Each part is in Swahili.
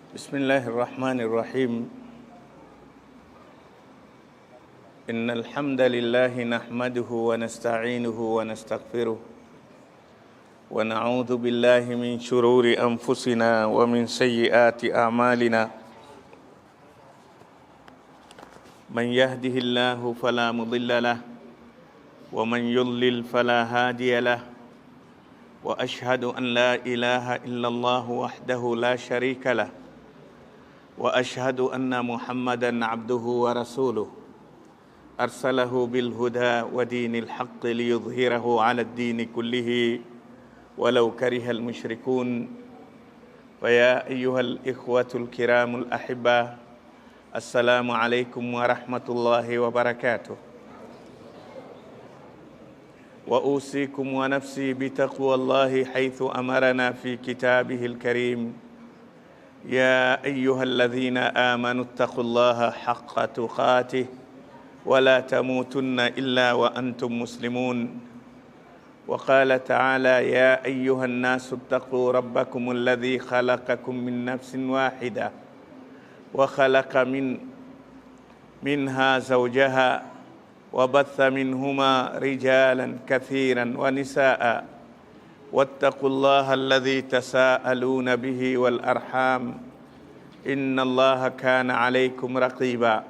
بسم الله الرحمن الرحيم. إن الحمد لله نحمده ونستعينه ونستغفره ونعوذ بالله من شرور أنفسنا ومن سيئات أعمالنا. من يهده الله فلا مضل له ومن يضلل فلا هادي له، وأشهد أن لا إله إلا الله وحده لا شريك له، وأشهد أن محمدًا عبده ورسوله أرسله بالهدى ودين الحق ليظهره على الدين كله ولو كره المشركون. فيا أيها الإخوة الكرام الأحبة، السلام عليكم ورحمة الله وبركاته. وأوصيكم ونفسي بتقوى الله حيث أمرنا في كتابه الكريم: يا أيها الذين آمنوا اتقوا الله حق تقاته ولا تموتن إلا وأنتم مسلمون. وقال تعالى: يا أيها الناس اتقوا ربكم الذي خلقكم من نفس واحدة وخلق منها زوجها وبث منهما رجالا كثيرا ونساء، واتقوا الله الذي تساءلون به والأرحام إن الله كان عليكم رقيبا.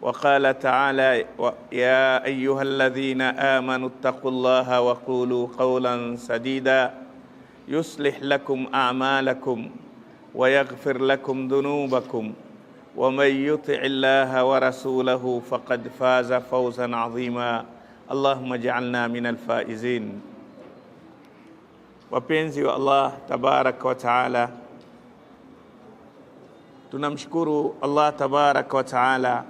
وقال تعالى: يا أيها الذين آمنوا اتقوا الله وقولوا قولا سديدا يصلح لكم أعمالكم ويغفر لكم ذنوبكم، ومن يطع الله ورسوله فقد فاز فوزا عظيما. اللهم اجعلنا من الفائزين. Wapenzi wa Allah tabaraka wa taala, tunamshukuru Allah tabaraka wa taala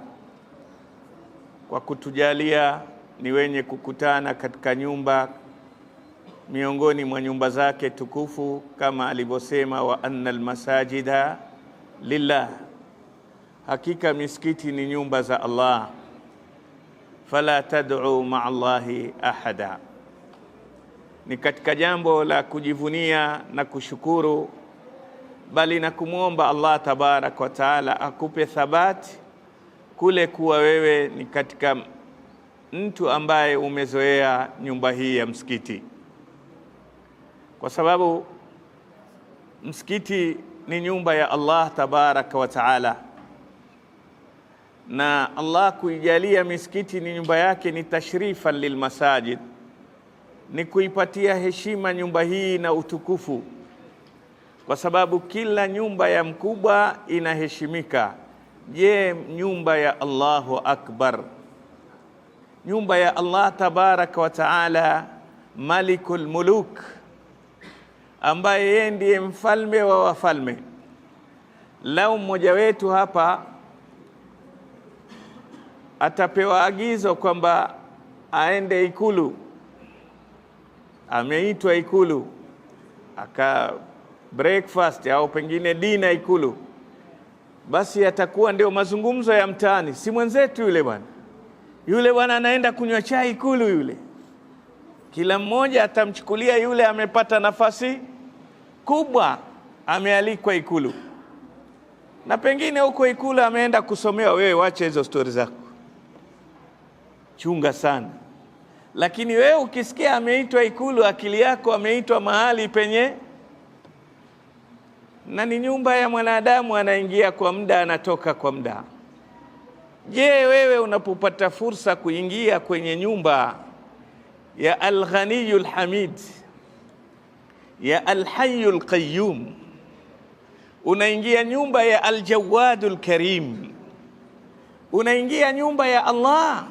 kwa kutujalia ni wenye kukutana katika nyumba miongoni mwa nyumba zake tukufu, kama alivyosema: wa annal masajida lillah, hakika misikiti ni nyumba za Allah, fala tad'u ma'a Allahi ahada. Ni katika jambo la kujivunia na kushukuru, bali na kumwomba Allah tabarak wa taala akupe thabati kule kuwa wewe ni katika mtu ambaye umezoea nyumba hii ya msikiti, kwa sababu msikiti ni nyumba ya Allah tabarak wa taala, na Allah kuijalia misikiti ni nyumba yake ni tashrifan lilmasajid, ni kuipatia heshima nyumba hii na utukufu, kwa sababu kila nyumba ya mkubwa inaheshimika. Je, nyumba ya Allahu akbar, nyumba ya Allah tabaraka wa taala, malikul muluk, ambaye yeye ndiye mfalme wa wafalme. Lau mmoja wetu hapa atapewa agizo kwamba aende Ikulu, ameitwa Ikulu, aka breakfast au pengine dina Ikulu, basi atakuwa ndio mazungumzo ya mtaani: si mwenzetu yule bwana anaenda kunywa chai Ikulu yule. Kila mmoja atamchukulia yule amepata nafasi kubwa, amealikwa Ikulu, na pengine huko Ikulu ameenda kusomewa. Wewe wacha hizo stori zako, chunga sana. Lakini wewe ukisikia ameitwa Ikulu, akili yako ameitwa mahali penye, na ni nyumba ya mwanadamu, anaingia kwa muda, anatoka kwa muda. Je, wewe unapopata fursa kuingia kwenye nyumba ya Al-Ghaniyul Hamid, ya Al-Hayyul Qayyum, unaingia nyumba ya Al-Jawadul Karim, unaingia nyumba ya Allah,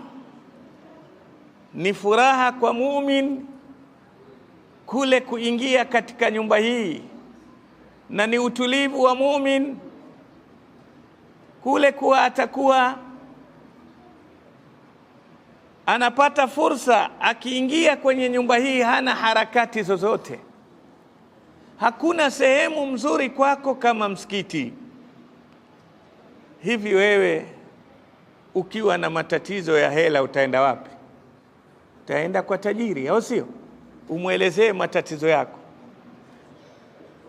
ni furaha kwa mumin kule kuingia katika nyumba hii, na ni utulivu wa mumin kule kuwa atakuwa anapata fursa akiingia kwenye nyumba hii, hana harakati zozote. Hakuna sehemu mzuri kwako kama msikiti. Hivi wewe ukiwa na matatizo ya hela utaenda wapi? Utaenda kwa tajiri, au sio? Umwelezee matatizo yako.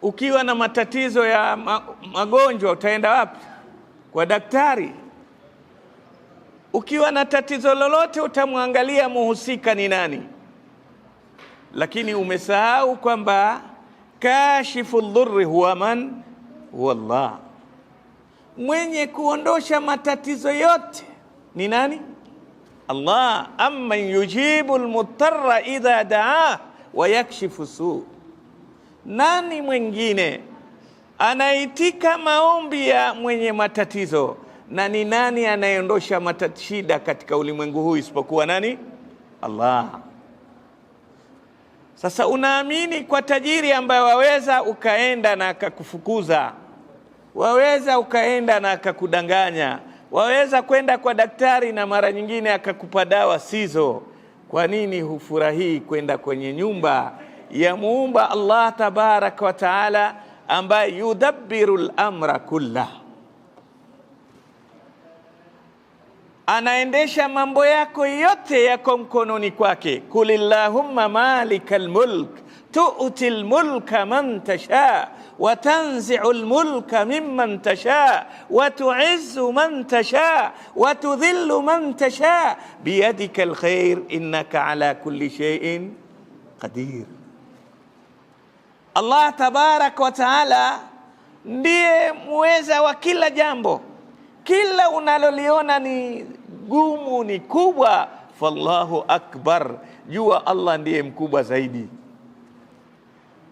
Ukiwa na matatizo ya magonjwa utaenda wapi? Kwa daktari. Ukiwa na tatizo lolote utamwangalia muhusika ni nani. Lakini umesahau kwamba kashifu dhurri huwa man? Huwa Allah. Mwenye kuondosha matatizo yote ni nani? Allah. Amman yujibu almutarra idha daa wa yakshifu su. Nani mwingine anaitika maombi ya mwenye matatizo, na ni nani anayeondosha shida katika ulimwengu huu isipokuwa nani? Allah. Sasa unaamini kwa tajiri ambaye waweza ukaenda na akakufukuza, waweza ukaenda na akakudanganya, waweza kwenda kwa daktari na mara nyingine akakupa dawa sizo. Kwa nini hufurahii kwenda kwenye nyumba ya muumba Allah tabaraka wa taala ambaye yudabbiru al-amra kullah, anaendesha mambo yako yote yako mkononi kwake. Kulillahumma malikal mulk tu'ti al-mulka man tasha wa tanzi'u al-mulka mimman tasha wa tu'izzu man tasha wa tudhillu man tasha biyadika al-khair innaka ala kulli shay'in qadir. Allah tabaraka wa taala ndiye muweza wa kila jambo. Kila unaloliona ni gumu, ni kubwa, fallahu akbar, jua Allah ndiye mkubwa zaidi.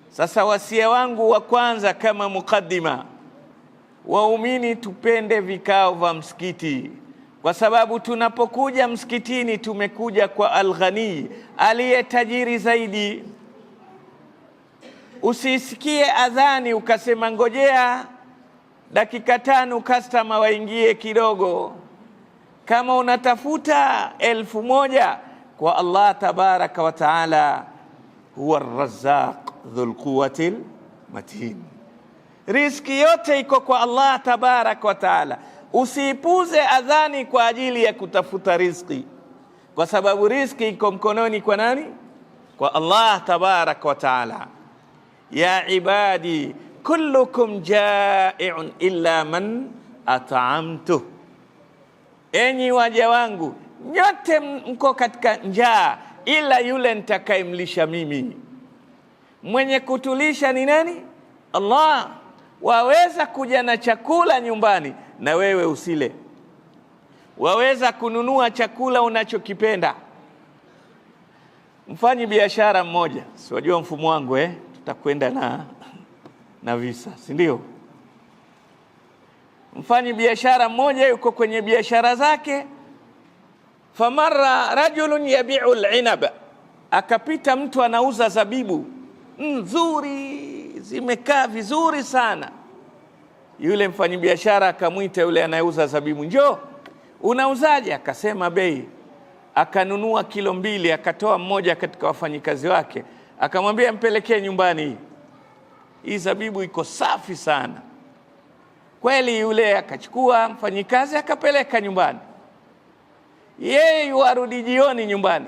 Sasa wasia wangu wa kwanza kama mukaddima, waumini tupende vikao vya msikiti, kwa sababu tunapokuja msikitini tumekuja kwa al-Ghani, aliye tajiri zaidi. Usisikie adhani ukasema ngojea dakika 5 customer waingie kidogo. Kama unatafuta 1000 kwa Allah tabaraka wa taala, huwa ar-Razzaq dhul quwwatil matin. Riziki yote iko kwa Allah tabaraka wa taala. Usiipuze adhani kwa ajili ya kutafuta riziki, kwa sababu riziki iko mkononi kwa nani? Kwa Allah tabaraka wa taala. Ya ibadi kullukum jai'un illa man at'amtu, enyi waja wangu nyote mko katika njaa ila yule nitakayemlisha mimi. Mwenye kutulisha ni nani? Allah. Waweza kuja na chakula nyumbani na wewe usile, waweza kununua chakula unachokipenda. Mfanyi biashara mmoja, siwajua mfumo wangu tutakwenda na visa, si ndio? Mfanyi biashara mmoja yuko kwenye biashara zake, famarra rajulun yabi'u al-inab, akapita mtu anauza zabibu nzuri, zimekaa vizuri sana. Yule mfanyi biashara akamwita yule anayeuza zabibu, njoo, unauzaje? Akasema bei. Akanunua kilo 2, akatoa mmoja katika wafanyikazi wake, akamwambia mpelekee nyumbani, hii zabibu iko safi sana. Kweli yule akachukua mfanyikazi akapeleka nyumbani. Yeye yuarudi jioni nyumbani.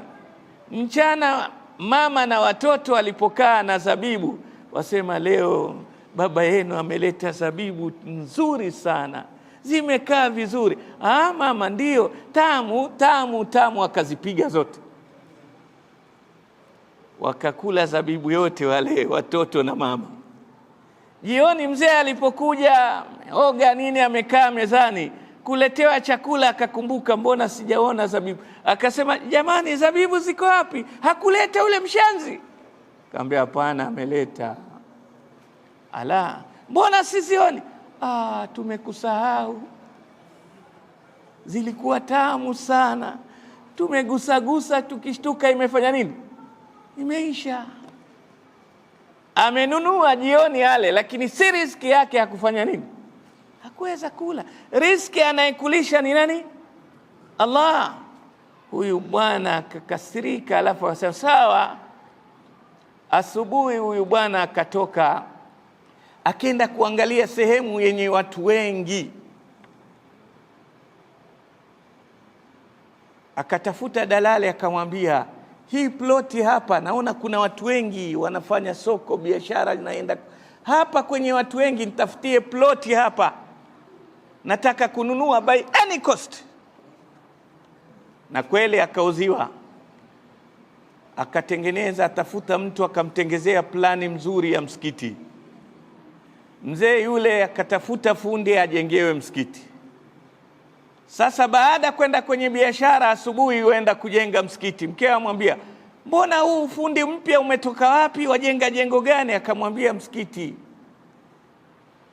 Mchana mama na watoto walipokaa na zabibu, wasema leo baba yenu ameleta zabibu nzuri sana, zimekaa vizuri. Mama, ndio, tamu tamu tamu. Akazipiga zote, wakakula zabibu yote wale watoto na mama. Jioni mzee alipokuja oga nini, amekaa mezani kuletewa chakula, akakumbuka mbona sijaona zabibu. Akasema jamani, zabibu ziko wapi? Hakuleta ule mshanzi? Akamwambia hapana, ameleta. Ala, mbona sizioni? Tumekusahau, zilikuwa tamu sana, tumegusagusa, tukishtuka imefanya nini? Imeisha. Amenunua jioni yale, lakini si riziki yake, hakufanya nini? Hakuweza kula. Riziki anayekulisha ni nani? Allah. Huyu bwana akakasirika, alafu akasema sawa. Asubuhi huyu bwana akatoka, akaenda kuangalia sehemu yenye watu wengi, akatafuta dalali, akamwambia hii ploti hapa naona kuna watu wengi wanafanya soko, biashara inaenda. hapa kwenye watu wengi, nitafutie ploti hapa, nataka kununua by any cost. Na kweli akauziwa, akatengeneza, atafuta mtu akamtengezea plani mzuri ya msikiti. Mzee yule akatafuta fundi ajengewe msikiti. Sasa baada kwenda kwenye biashara, asubuhi huenda kujenga msikiti, mkewe amwambia, mbona huu fundi mpya umetoka wapi, wajenga jengo gani? Akamwambia, msikiti.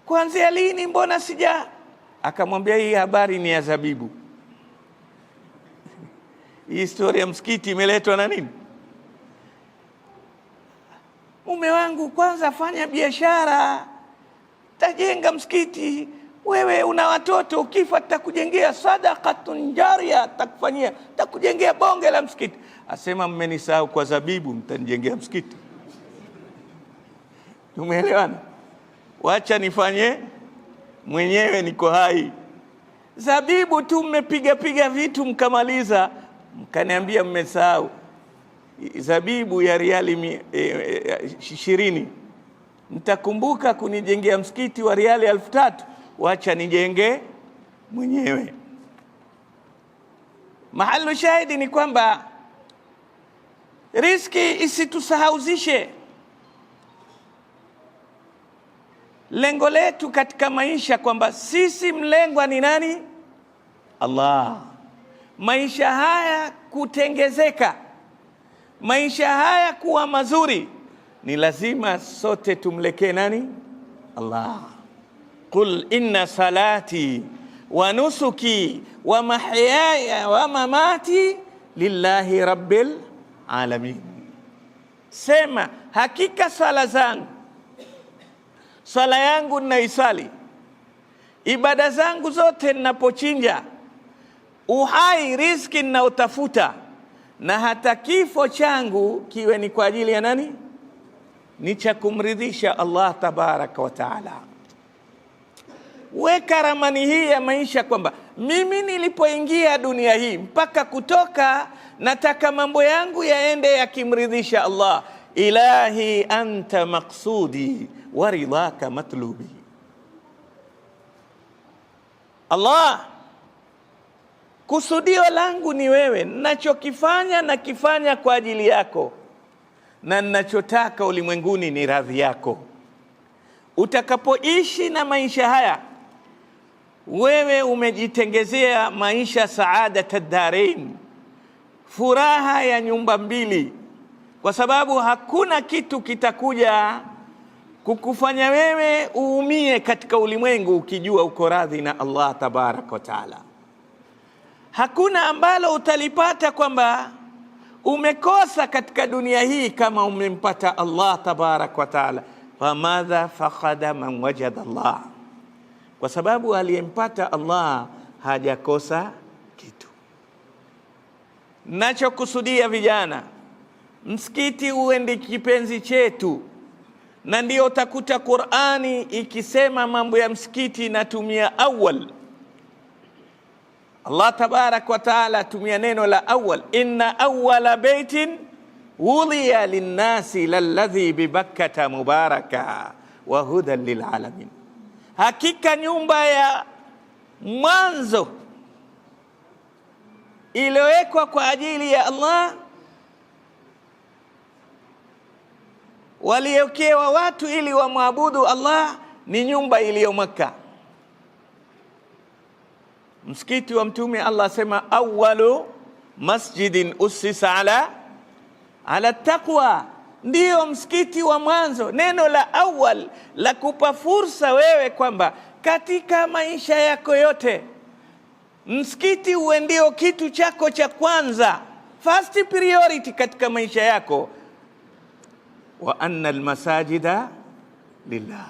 Kuanzia lini? Mbona sija? Akamwambia, hii habari ni ya Zabibu. Hii historia ya msikiti imeletwa na nini? Mume wangu, kwanza fanya biashara, tajenga msikiti. Wewe una watoto, ukifa tutakujengea sadaqatun jariya, takujengea bonge la msikiti. Asema, mmenisahau kwa Zabibu, mtanijengea msikiti. Tumeelewana? Wacha nifanye mwenyewe, niko hai. Zabibu tu mmepiga vitu mkamaliza, mkaniambia mmesahau zabibu ya riali 20. Mtakumbuka kunijengea msikiti wa riali 3000, wacha nijenge mwenyewe. Mahalu shahidi ni kwamba riziki isitusahauzishe. Lengo letu katika maisha kwamba sisi mlengwa ni nani? Allah. Maisha haya kutengezeka, maisha haya kuwa mazuri, ni lazima sote tumlekee nani? Allah. Qul inna salati wa nusuki wa mahyaya wa mamati lillahi rabbil alamin. Sema, hakika sala zangu, sala yangu ninaisali, ibada zangu zote ninapochinja, uhai, riziki ninaotafuta, na hata kifo changu kiwe ni kwa ajili ya nani? Ni cha kumridhisha Allah tabaraka wa taala. Weka ramani hii ya maisha kwamba mimi nilipoingia dunia hii mpaka kutoka, nataka mambo yangu yaende yakimridhisha Allah. Ilahi anta maqsudi wa ridhaka matlubi. Allah, kusudio langu ni wewe, ninachokifanya nakifanya kwa ajili yako, na ninachotaka ulimwenguni ni radhi yako. Utakapoishi na maisha haya, wewe umejitengezea maisha saadata darain, furaha ya nyumba mbili, kwa sababu hakuna kitu kitakuja kukufanya wewe uumie katika ulimwengu ukijua uko radhi na Allah tabaraka wa taala. Hakuna ambalo utalipata kwamba umekosa katika dunia hii kama umempata Allah tabaraka wa taala. Famadha faqada man wajada Allah, kwa sababu aliyempata Allah hajakosa kitu. Nachokusudia vijana, msikiti uwe ndi kipenzi chetu, na ndio utakuta Qur'ani ikisema mambo ya msikiti inatumia awwal. Allah tabarak wa taala tumia neno la awwal, inna awwala baitin wudiya linnasi lalladhi bibakkata mubaraka wa hudan lilalamin. Hakika nyumba ya mwanzo iliyowekwa kwa ajili ya Allah, waliokewa watu ili wamwabudu Allah, ni nyumba iliyo Makka. Msikiti wa Mtume, Allah sema awwalu masjidin ussisa ala taqwa, ndio msikiti wa mwanzo. Neno la awwal la kupa fursa wewe kwamba katika maisha yako yote msikiti uwe ndio kitu chako cha kwanza, first priority katika maisha yako. Wa anna almasajida lillah,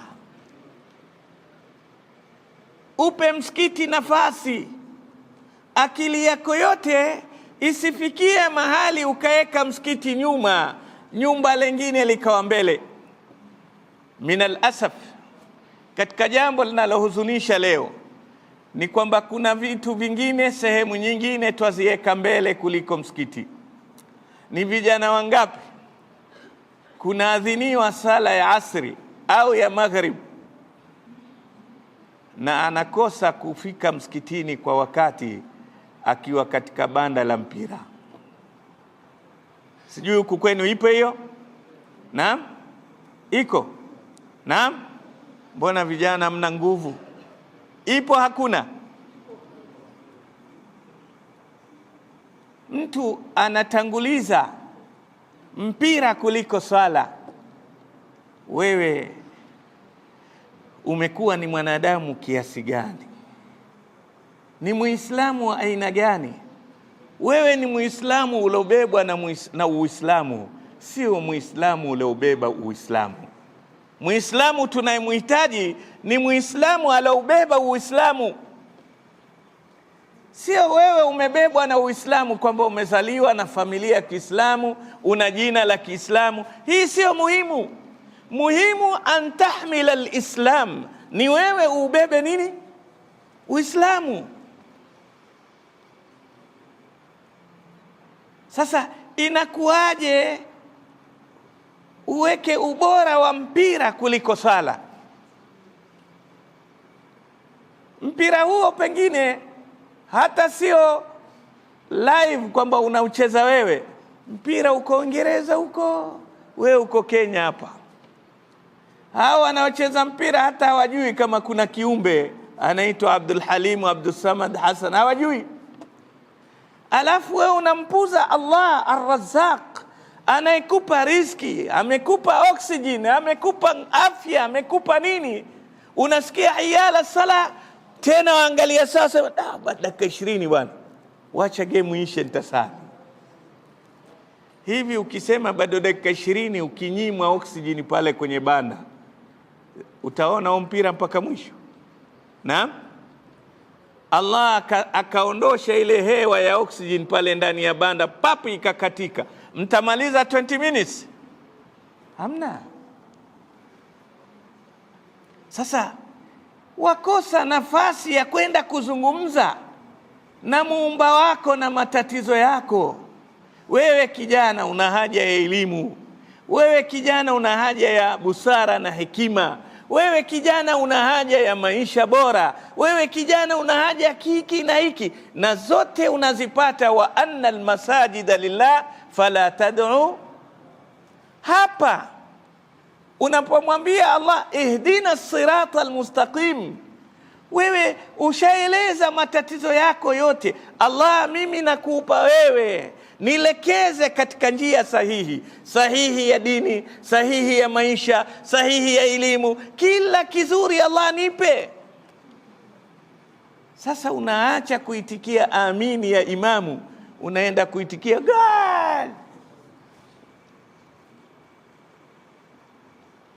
upe msikiti nafasi. Akili yako yote isifikie mahali ukaeka msikiti nyuma, nyumba lingine likawa mbele. Minal asaf, katika jambo linalohuzunisha leo ni kwamba kuna vitu vingine, sehemu nyingine twazieka mbele kuliko msikiti. Ni vijana wangapi kunaadhiniwa sala ya asri au ya maghrib, na anakosa kufika msikitini kwa wakati akiwa katika banda la mpira. Sijui huku kwenu ipo hiyo? Naam, iko. Naam, mbona vijana mna nguvu? Ipo hakuna? Mtu anatanguliza mpira kuliko swala. Wewe umekuwa ni mwanadamu kiasi gani? Ni Muislamu wa aina gani? Wewe ni Muislamu uliobebwa na Uislamu, sio Muislamu uliobeba Uislamu. Muislamu tunayemhitaji ni Muislamu aliobeba Uislamu. Sio wewe umebebwa na Uislamu kwamba umezaliwa na familia ya Kiislamu, una jina la Kiislamu. Hii sio muhimu. Muhimu an tahmila al-islam, ni wewe ubebe nini? Uislamu. Sasa inakuwaje uweke ubora wa mpira kuliko sala? Mpira huo pengine hata sio live kwamba unaucheza wewe. Mpira uko Uingereza huko, wewe uko Kenya hapa. Hao wanaocheza mpira hata hawajui kama kuna kiumbe anaitwa Abdul Halim, Abdul Samad, Hassan, hawajui. Alafu wewe unampuza Allah Ar-Razzaq, anayekupa riziki, amekupa oxygen, amekupa afya, amekupa nini. Unasikia hayala sala, tena waangalia sasa, dakika 20 bwana, wacha game ishe nitasali. Hivi ukisema bado dakika 20 ukinyimwa oxygen pale kwenye banda, utaona mpira mpaka mwisho? Naam. Allah akaondosha ile hewa ya oxygen pale ndani ya banda, papu ikakatika. Mtamaliza 20 minutes? Hamna. Sasa wakosa nafasi ya kwenda kuzungumza na muumba wako na matatizo yako. Wewe kijana una haja ya elimu. Wewe kijana una haja ya busara na hekima. Wewe kijana una haja ya maisha bora. Wewe kijana una haja ya hiki na hiki, na zote unazipata. Wa anna almasajida lillah fala tad'u. Hapa unapomwambia Allah ihdina sirata almustaqim, wewe ushaeleza matatizo yako yote. Allah, mimi nakupa wewe, nilekeze katika njia sahihi, sahihi ya dini, sahihi ya maisha, sahihi ya elimu, kila kizuri Allah nipe. Sasa unaacha kuitikia amini ya imamu, unaenda kuitikia God.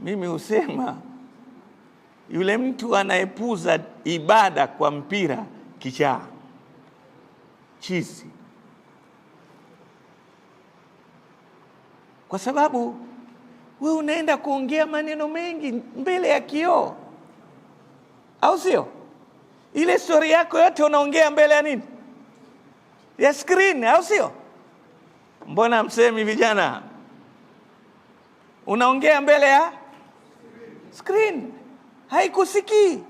Mimi husema yule mtu anayepuza ibada kwa mpira kichaa, chizi. Kwa sababu wewe unaenda kuongea maneno mengi mbele ya kioo, au sio? Ile story yako yote unaongea mbele ya nini? Ya screen, au sio? Mbona msemi vijana? Unaongea mbele ya screen, haikusikii.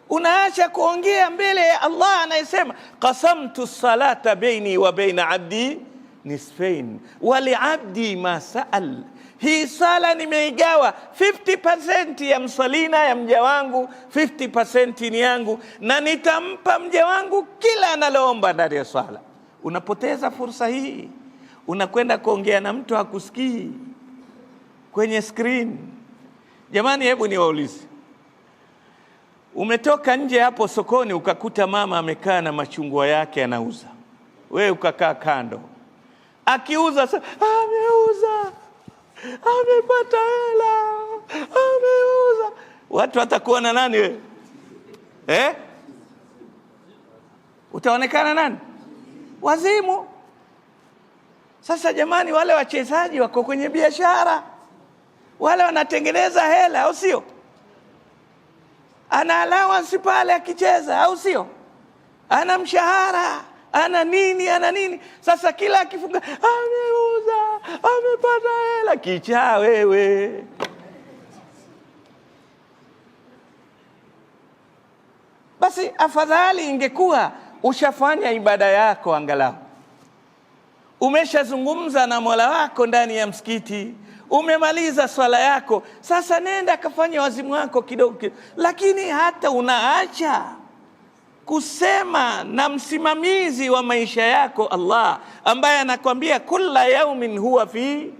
Unaacha kuongea mbele ya Allah anayesema qasamtu salata baini wa baina abdi nisfain wa li abdi ma saal. Hii sala nimeigawa 50% ya msalina ya mja wangu, 50% ni yangu, na nitampa mja wangu kila analoomba ndani ya sala. Unapoteza fursa hii, unakwenda kuongea na mtu hakusikii kwenye screen. Jamani, hebu niwaulize, umetoka nje hapo sokoni ukakuta mama amekaa na machungwa yake anauza, wewe ukakaa kando, akiuza ameuza, amepata hela, ameuza, watu watakuona nani wewe? Utaonekana nani? Wazimu. Sasa jamani, wale wachezaji wako kwenye biashara, wale wanatengeneza hela, au sio? Ana allowance pale akicheza, au sio? Ana mshahara, ana nini. Sasa kila akifunga ameuza, amepata hela. Kichaa wewe. basi afadhali ingekuwa ushafanya ibada yako, angalau umeshazungumza na Mola wako ndani ya msikiti, umemaliza swala yako, sasa nenda kafanya wazimu wako kidogo. Lakini hata unaacha kusema na msimamizi wa maisha yako, Allah, ambaye anakwambia kulla yaumin huwa fi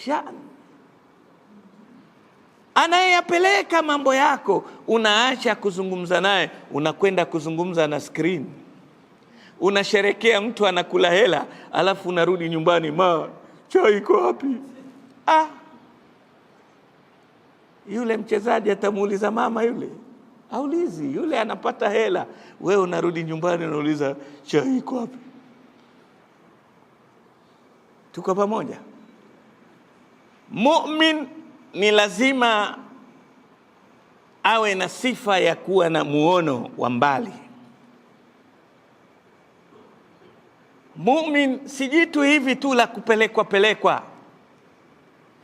sha'n, anayeyapeleka mambo yako, unaacha kuzungumza naye, unakwenda kuzungumza na screen. Unasherekea mtu anakula hela, alafu unarudi nyumbani, chai iko wapi? Yule mchezaji atamuuliza mama, yule aulizi, yule anapata hela. Wewe unarudi nyumbani unauliza chai iko wapi? Tuko pamoja? Mu'min ni lazima awe na sifa ya kuwa na muono wa mbali. Mu'min si jitu hivi tu la kupelekwa.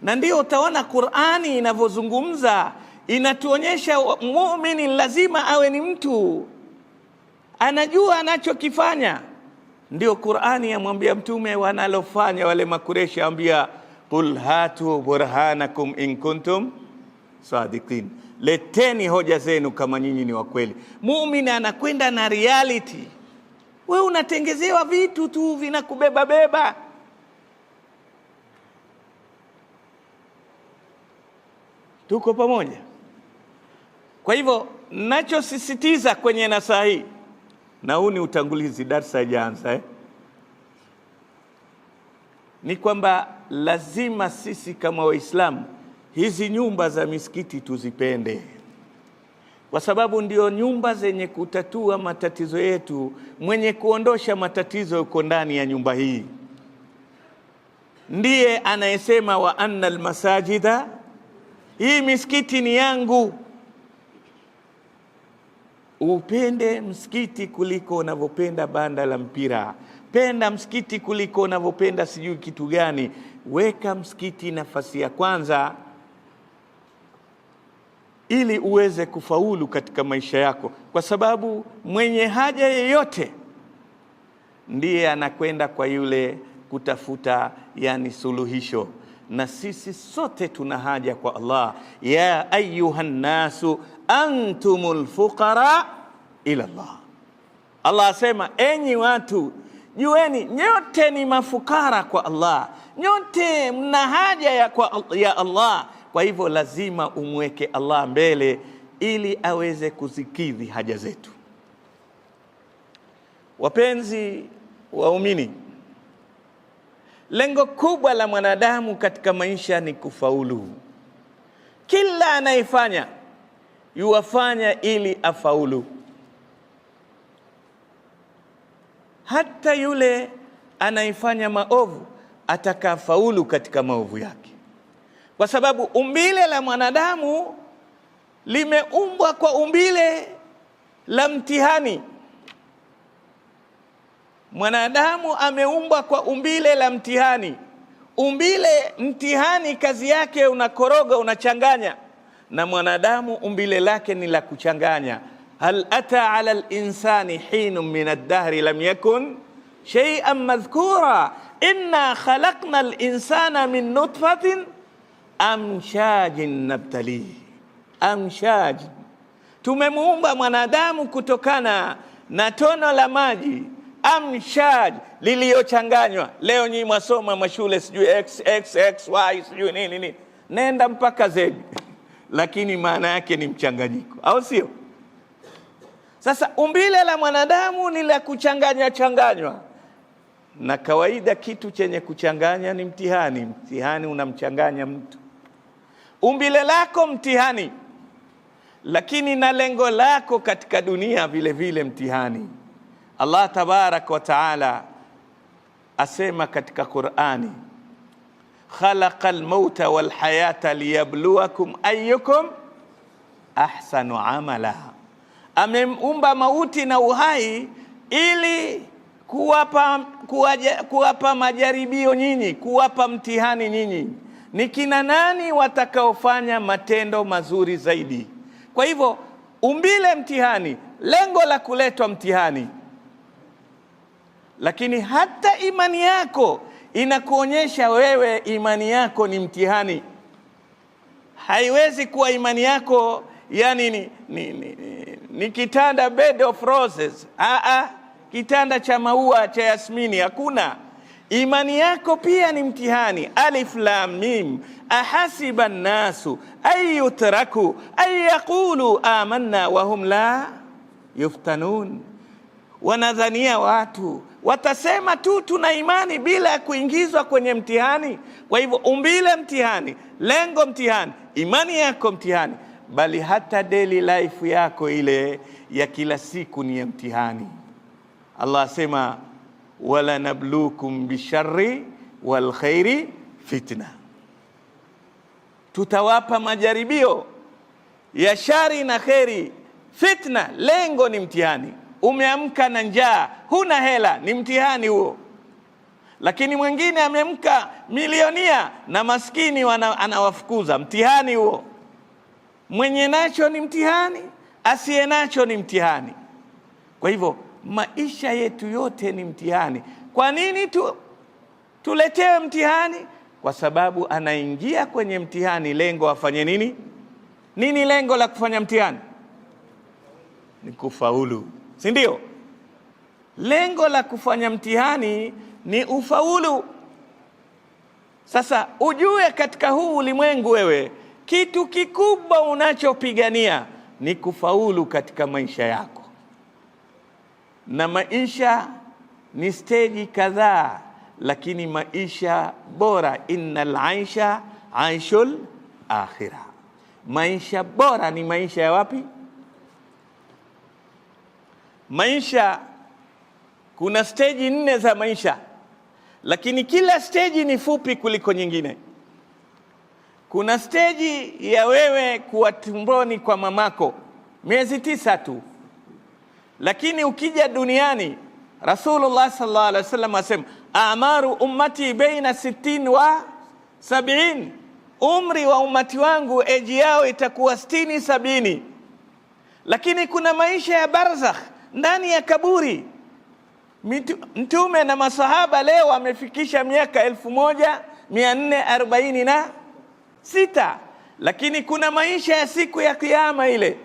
Na ndio utaona Qur'ani inavyozungumza, inatuonyesha mu'min lazima awe ni mtu anajua anachokifanya. Ndio Qur'ani yamwambia mtume wanalofanya wale Makureshi, ambia qul hatu burhanakum in kuntum sadiqin, leteni hoja zenu kama nyinyi ni wa kweli. Muumini anakwenda na reality. Wewe unatengezewa vitu tu vinakubeba. Tuko pamoja? Kwa hivyo nachosisitiza kwenye nasaha hii, na huu ni utangulizi, darasa haijaanza ni kwamba lazima sisi kama Waislamu hizi nyumba za misikiti tuzipende, kwa sababu ndio nyumba zenye kutatua matatizo yetu. Mwenye kuondosha matatizo yuko ndani ya nyumba hii. Ndiye anayesema wa anna almasajida, hii misikiti ni yangu. Upende msikiti kuliko unavyopenda banda la mpira. Penda msikiti kuliko unavyopenda sijui kitu gani. Weka msikiti nafasi ya kwanza ili uweze kufaulu katika maisha yako, kwa sababu mwenye haja yeyote ndiye anakwenda kwa yule kutafuta suluhisho. Na sisi sote tuna haja kwa Allah. Ya ayyuhan nasu antumul fuqara ila Allah. Allah asema, enyi watu, jueni nyote ni mafukara kwa Allah, nyote mna haja ya Allah. Kwa hivyo lazima umweke Allah mbele ili aweze kuzikidhi haja zetu. Wapenzi waumini, lengo kubwa la mwanadamu katika maisha ni kufaulu. Kila anayefanya yuwafanya ili afaulu. Hata yule anayefanya maovu atakafaulu katika maovu yake, kwa sababu umbile la mwanadamu limeumbwa kwa umbile la mtihani. Mwanadamu ameumbwa kwa umbile la mtihani. Umbile mtihani kazi yake unakoroga, unachanganya, na mwanadamu umbile lake ni la kuchanganya. Hal ata ala al-insani hinun min ad-dahri lam yakun shay'an madhkura inna khalaqna al-insana min nutfatin amshajin nabtalihi. Amshaj, tumemuumba mwanadamu kutokana na tono la maji. Amshaj, liliyochanganywa. Leo nyinyi mwasoma mashule sijui x x x y sijui nini, nenda mpaka z, lakini maana yake ni mchanganyiko, au sio? Sasa umbile la mwanadamu ni la kuchanganywa, na kawaida kitu chenye kuchanganya ni mtihani. Mtihani unamchanganya mtu. Umbile lako mtihani, lakini na lengo lako katika dunia vile vile mtihani. Allah tabarak wa taala asema katika Qur'ani, khalaqal mauta wal hayata liyabluwakum ayyukum ahsanu amala. Ameumba mauti na uhai ili kuwapa majaribio nyinyi, kuwapa mtihani nyinyi, ni kina nani watakaofanya matendo mazuri zaidi. Kwa hivyo umbile mtihani, lengo la kuletwa mtihani. Lakini hata imani yako inakuonyesha wewe imani yako ni mtihani. Haiwezi kuwa imani yako yani ni kitanda bed of roses. Kitanda cha maua cha yasmini, hakuna. Imani yako pia ni mtihani. Alif lam mim, ahasiba an-nasu ay yutraku ay yaqulu amanna wa hum la yuftanun. Wanadhania watu watasema tu tuna imani bila ya kuingizwa kwenye mtihani. Kwa hivyo umbile mtihani, lengo mtihani, imani yako mtihani, bali hata daily life yako ile ya kila siku ni ya mtihani. Allah asema wala nabluukum bisharri wal khairi fitna, tutawapa majaribio ya shari na khairi. Fitna, lengo ni mtihani. Umeamka na njaa, huna hela, ni mtihani huo. Lakini mwingine ameamka milionia na maskini anawafukuza, mtihani huo. Mwenye nacho ni mtihani, asiye nacho ni mtihani. Kwa hivyo maisha yetu yote ni mtihani. Kwa nini tuletewe mtihani? Kwa sababu anaingia kwenye mtihani lengo afanye nini? Nini lengo la kufanya mtihani? Ni kufaulu, si ndio? Lengo la kufanya mtihani ni ufaulu. Sasa ujue katika huu ulimwengu wewe, kitu kikubwa unachopigania ni kufaulu katika maisha yako. Na maisha ni stage kadhaa, lakini maisha bora, innal aisha aishul akhirah. Maisha bora ni maisha ya wapi? Maisha, kuna stage 4 za maisha, lakini kila stage ni fupi kuliko nyingine. Kuna stage ya wewe kuwa tumboni kwa mamako miezi 9 tu, lakini ukija duniani, Rasulullah sallallahu alaihi wasallam asema amaru ummati baina 60 wa 70, umri wa umati wangu eji yao itakuwa 60 70. Lakini kuna maisha ya barzakh, ndani ya kaburi. Mtume na masahaba leo wamefikisha miaka 1446, lakini kuna maisha ya siku ya kiyama ile,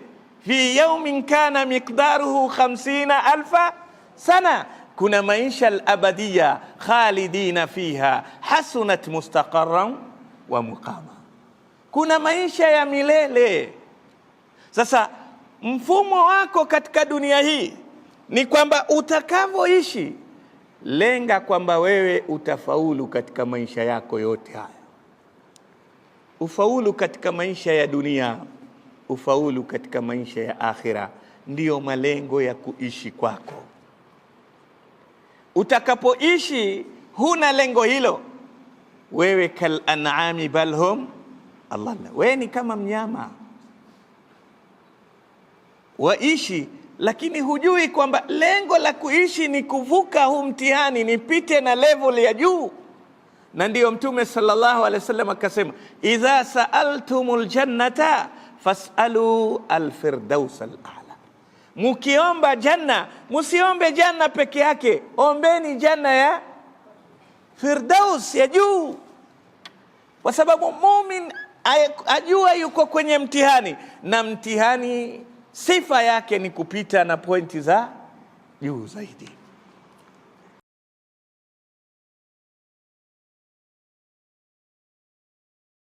fi yawmin kana miqdaruhu 50,000 sana. Kuna maisha al-abadiyya khalidina fiha hasunat mustaqarran wa muqama. Kuna maisha ya milele. Sasa mfumo wako katika dunia hii ni kwamba utakavyoishi, lenga kwamba wewe utafaulu katika maisha yako yote haya. Ufaulu katika maisha ya dunia, ufaulu katika maisha ya akhira, ndiyo malengo ya kuishi kwako. Utakapoishi huna lengo hilo, wewe kal an'ami balhum Allah, wewe ni kama mnyama. Waishi lakini hujui kwamba lengo la kuishi ni kuvuka huu mtihani, nipite na level ya juu. Na ndiyo Mtume sallallahu alaihi wasallam akasema, idha sa'altumul jannata fas'alu al-firdaus al-a'la. Mukiomba janna, musiombe janna peke yake, ombeni janna ya firdaus ya juu. Kwa sababu muumini ajua yuko kwenye mtihani, na mtihani sifa yake ni kupita na pointi za juu zaidi.